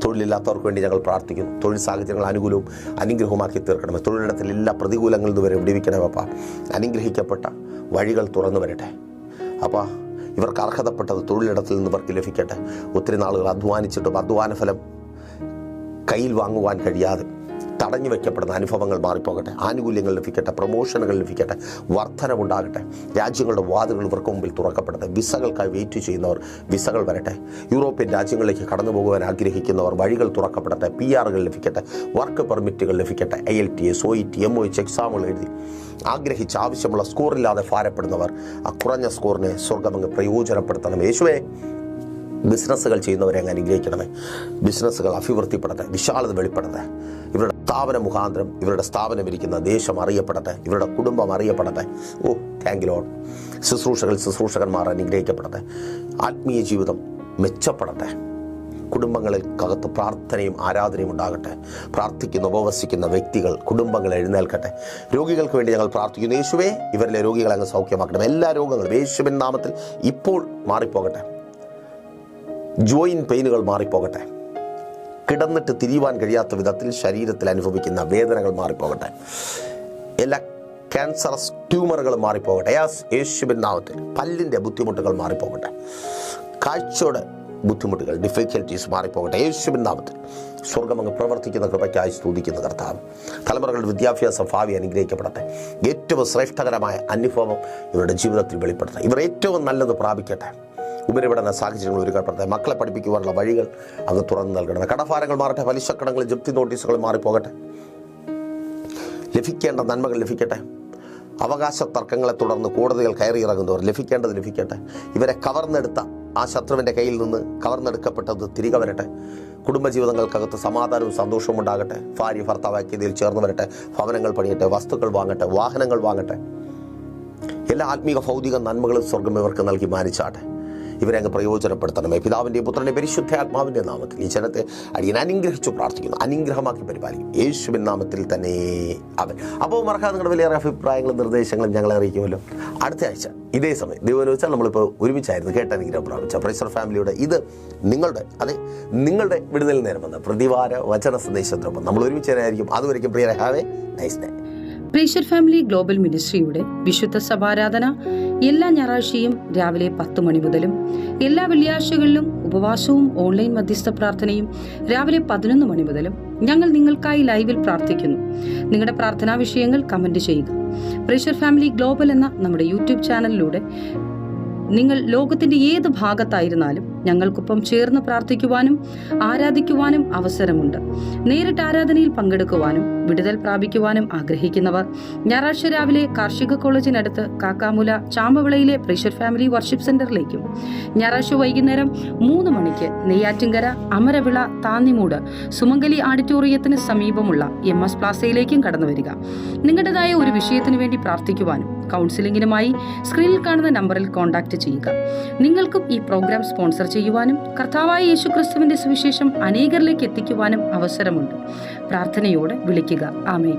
തൊഴിലില്ലാത്തവർക്ക് വേണ്ടി ഞങ്ങൾ പ്രാർത്ഥിക്കുന്നു. തൊഴിൽ സാഹചര്യങ്ങൾ അനുകൂലവും അനുഗ്രഹവുമാക്കി തീർക്കണമേ. തൊഴിലിടത്തിൽ എല്ലാ പ്രതികൂലങ്ങളിൽ നിന്ന് വരെ വിടുവിക്കണമേ. അപ്പാ, അനുഗ്രഹിക്കപ്പെട്ട വഴികൾ തുറന്നു വരട്ടെ. അപ്പാ, ഇവർക്ക് അർഹതപ്പെട്ടത് തൊഴിലിടത്തിൽ നിന്ന് ഇവർക്ക് ലഭിക്കട്ടെ. ഒത്തിരി നാളുകൾ അധ്വാനിച്ചിട്ടും അധ്വാനഫലം കയ്യിൽ വാങ്ങുവാൻ കഴിയാതെ തടഞ്ഞു വയ്ക്കപ്പെടുന്ന അനുഭവങ്ങൾ മാറിപ്പോകട്ടെ. ആനുകൂല്യങ്ങൾ ലഭിക്കട്ടെ, പ്രൊമോഷനുകൾ ലഭിക്കട്ടെ, വർധനവുണ്ടാകട്ടെ. രാജ്യങ്ങളുടെ വാതിലുകൾ ഇവർക്ക് മുമ്പിൽ തുറക്കപ്പെടട്ടെ. വിസകൾക്കായി വെയിറ്റ് ചെയ്യുന്നവർ വിസകൾ വരട്ടെ. യൂറോപ്യൻ രാജ്യങ്ങളിലേക്ക് കടന്നു പോകുവാൻ ആഗ്രഹിക്കുന്നവർ വഴികൾ തുറക്കപ്പെടട്ടെ. PR ലഭിക്കട്ടെ, വർക്ക് പെർമിറ്റുകൾ ലഭിക്കട്ടെ. IELTS, OET, MOH എക്സാമുകൾ എഴുതി ആഗ്രഹിച്ച് ആവശ്യമുള്ള സ്കോറില്ലാതെ ഭാരപ്പെടുന്നവർ ആ കുറഞ്ഞ സ്കോറിനെ സ്വർഗമങ്ങ് പ്രയോജനപ്പെടുത്തണം. യേശുവേ, ബിസിനസ്സുകൾ ചെയ്യുന്നവരെ അങ്ങ് അനുഗ്രഹിക്കണമേ. ബിസിനസ്സുകൾ അഭിവൃദ്ധിപ്പെടട്ടെ, വിശാലത വെളിപ്പെടട്ടെ. ഇവരുടെ സ്ഥാപന മുഖാന്തരം ഇവരുടെ സ്ഥാപനം ഇരിക്കുന്ന ദേശം അറിയപ്പെടട്ടെ, ഇവരുടെ കുടുംബം അറിയപ്പെടട്ടെ. ഓ, താങ്ക് യു ലോർഡ്. ശുശ്രൂഷകന്മാർ അനുഗ്രഹിക്കപ്പെടട്ടെ. ആത്മീയ ജീവിതം മെച്ചപ്പെടട്ടെ. കുടുംബങ്ങൾക്കകത്ത് പ്രാർത്ഥനയും ആരാധനയും ഉണ്ടാകട്ടെ. പ്രാർത്ഥിക്കുന്ന, ഉപവസിക്കുന്ന വ്യക്തികൾ, കുടുംബങ്ങൾ എഴുന്നേൽക്കട്ടെ. രോഗികൾക്ക് വേണ്ടി ഞങ്ങൾ പ്രാർത്ഥിക്കുന്നു. യേശുവേ, ഇവരിലെ രോഗികളെ അങ്ങ് സൗഖ്യമാക്കണം. എല്ലാ രോഗങ്ങളും യേശുവിൻ നാമത്തിൽ ഇപ്പോൾ മാറിപ്പോകട്ടെ. ജോയിൻ പെയിനുകൾ മാറിപ്പോകട്ടെ. കിടന്നിട്ട് തിരിയുവാൻ കഴിയാത്ത വിധത്തിൽ ശരീരത്തിൽ അനുഭവിക്കുന്ന വേദനകൾ മാറിപ്പോകട്ടെ. എല്ലാ ക്യാൻസറസ് ട്യൂമറുകളും മാറിപ്പോകട്ടെ. യേശുവിൻ നാമത്തിൽ പല്ലിൻ്റെ ബുദ്ധിമുട്ടുകൾ മാറിപ്പോകട്ടെ. കാഴ്ചയുടെ ബുദ്ധിമുട്ടുകൾ, ഡിഫിക്കൽറ്റീസ് മാറിപ്പോകട്ടെ. യേശുവിൻ നാമത്തിൽ സ്വർഗമങ്ങ് പ്രവർത്തിക്കുന്ന കൃപയ്ക്കായി സ്തുതിക്കുന്ന കർത്താവ്. തലമുറകളുടെ വിദ്യാഭ്യാസ ഭാവി അനുഗ്രഹിക്കപ്പെടട്ടെ. ഏറ്റവും ശ്രേഷ്ഠകരമായ അനുഭവം ഇവരുടെ ജീവിതത്തിൽ വെളിപ്പെടട്ടെ. ഇവർ ഏറ്റവും നല്ലത് പ്രാപിക്കട്ടെ. ഉപരിപഠന സാഹചര്യങ്ങൾ ഒരുക്കപ്പെടട്ടെ. മക്കളെ പഠിപ്പിക്കുവാനുള്ള വഴികൾ അങ്ങ് തുറന്നു നൽകണം. കടഭാരങ്ങൾ മാറട്ടെ. പലിശക്കടങ്ങൾ, ജപ്തി നോട്ടീസുകൾ മാറിപ്പോകട്ടെ. ലഭിക്കേണ്ട നന്മകൾ ലഭിക്കട്ടെ. അവകാശ തർക്കങ്ങളെ തുടർന്ന് കോടതികൾ കയറിയിറങ്ങുന്നവർ ലഭിക്കേണ്ടത് ലഭിക്കട്ടെ. ഇവരെ കവർന്നെടുത്ത ആ ശത്രുവിൻ്റെ കയ്യിൽ നിന്ന് കവർന്നെടുക്കപ്പെട്ടത് തിരികെ വരട്ടെ. കുടുംബജീവിതങ്ങൾക്കകത്ത് സമാധാനവും സന്തോഷവും ഉണ്ടാകട്ടെ. ഭാര്യ ഭർത്താവ് ഐക്യതയിൽ ചേർന്ന് വരട്ടെ. ഭവനങ്ങൾ പണിയട്ടെ, വസ്തുക്കൾ വാങ്ങട്ടെ, വാഹനങ്ങൾ വാങ്ങട്ടെ. എല്ലാ ആത്മീക ഭൗതിക നന്മകളും സ്വർഗം ഇവർക്ക് നൽകി മാനിച്ചാട്ടെ. ഇവരെ അങ്ങ് പ്രയോജനപ്പെടുത്തണമേ. പിതാവിൻ്റെ പുത്രൻ്റെ പരിശുദ്ധാത്മാവിൻ്റെ നാമത്തിൽ ഈ ജനത്തെ അടിയൻ അനുഗ്രഹിച്ചു പ്രാർത്ഥിക്കുന്നു. അനുഗ്രഹമാക്കി പരിപാലിക്കും യേശുവിൻ നാമത്തിൽ തന്നെ അവൻ. അപ്പോൾ മറക്കാതെ നിങ്ങളുടെ വലിയ അഭിപ്രായങ്ങളും നിർദ്ദേശങ്ങളും ഞങ്ങളെ അറിയിക്കുമല്ലോ. അടുത്ത ആഴ്ച ഇതേ സമയം ദൈവം വെച്ചാൽ നമ്മളിപ്പോൾ ഒരുമിച്ചായിരുന്നു കേട്ട അനുഗ്രഹം പ്രാപിച്ച പ്രൈസർ ഫാമിലിയുടെ ഇത് നിങ്ങളുടെ വിടുതൽ നേരം വന്ന പ്രതിവാര വചന സന്ദേശത്തിനൊപ്പം നമ്മൾ ഒരുമിച്ചായിരിക്കും. അതുവരെയും പ്രിയരെ, have a nice day. Praiser family global മിനിസ്ട്രിയുടെ വിശുദ്ധ സഭാരാധന എല്ലാ ഞായറാഴ്ചയും രാവിലെ 10 മണി മുതലും എല്ലാ വെള്ളിയാഴ്ചകളിലും ഉപവാസവും ഓൺലൈൻ മധ്യസ്ഥ പ്രാർത്ഥനയും രാവിലെ 11 മണി മുതലും ഞങ്ങൾ നിങ്ങൾക്കായി ലൈവിൽ പ്രാർത്ഥിക്കുന്നു. നിങ്ങളുടെ പ്രാർത്ഥനാ വിഷയങ്ങൾ കമന്റ് ചെയ്യുക. പ്രൈസർ ഫാമിലി ഗ്ലോബൽ എന്ന നമ്മുടെ യൂട്യൂബ് ചാനലിലൂടെ നിങ്ങൾ ലോകത്തിന്റെ ഏത് ഭാഗത്തായിരുന്നാലും ഞങ്ങൾക്കൊപ്പം ചേർന്ന് പ്രാർത്ഥിക്കുവാനും ആരാധിക്കുവാനും അവസരമുണ്ട്. നേരിട്ട് ആരാധനയിൽ പങ്കെടുക്കുവാനും വിടുതൽ പ്രാപിക്കുവാനും ആഗ്രഹിക്കുന്നവർ ഞായറാഴ്ച രാവിലെ കാർഷിക കോളേജിനടുത്ത് കാക്കാമൂല ചാമവിളയിലെ പ്രൈസർ ഫാമിലി വർഷിപ്പ് സെന്ററിലേക്കും ഞായറാഴ്ച വൈകുന്നേരം 3 മണിക്ക് നെയ്യാറ്റിൻകര അമരവിള താന്നിമൂട് സുമംഗലി ഓഡിറ്റോറിയത്തിന് സമീപമുള്ള MS പ്ലാസയിലേക്കും കടന്നു വരിക. നിങ്ങളുടേതായ ഒരു വിഷയത്തിന് വേണ്ടി പ്രാർത്ഥിക്കുവാനും കൗൺസിലിംഗിനുമായി സ്ക്രീനിൽ കാണുന്ന നമ്പറിൽ കോൺടാക്ട് ചെയ്യുക. നിങ്ങൾക്കും ഈ പ്രോഗ്രാം സ്പോൺസർ ചെയ്യുവാനും കർത്താവായ യേശുക്രിസ്തുവിന്റെ സുവിശേഷം അനേകരിലേക്ക് എത്തിക്കുവാനും അവസരമുണ്ട്. പ്രാർത്ഥനയോടെ വിളിക്കുക. ആമേൻ.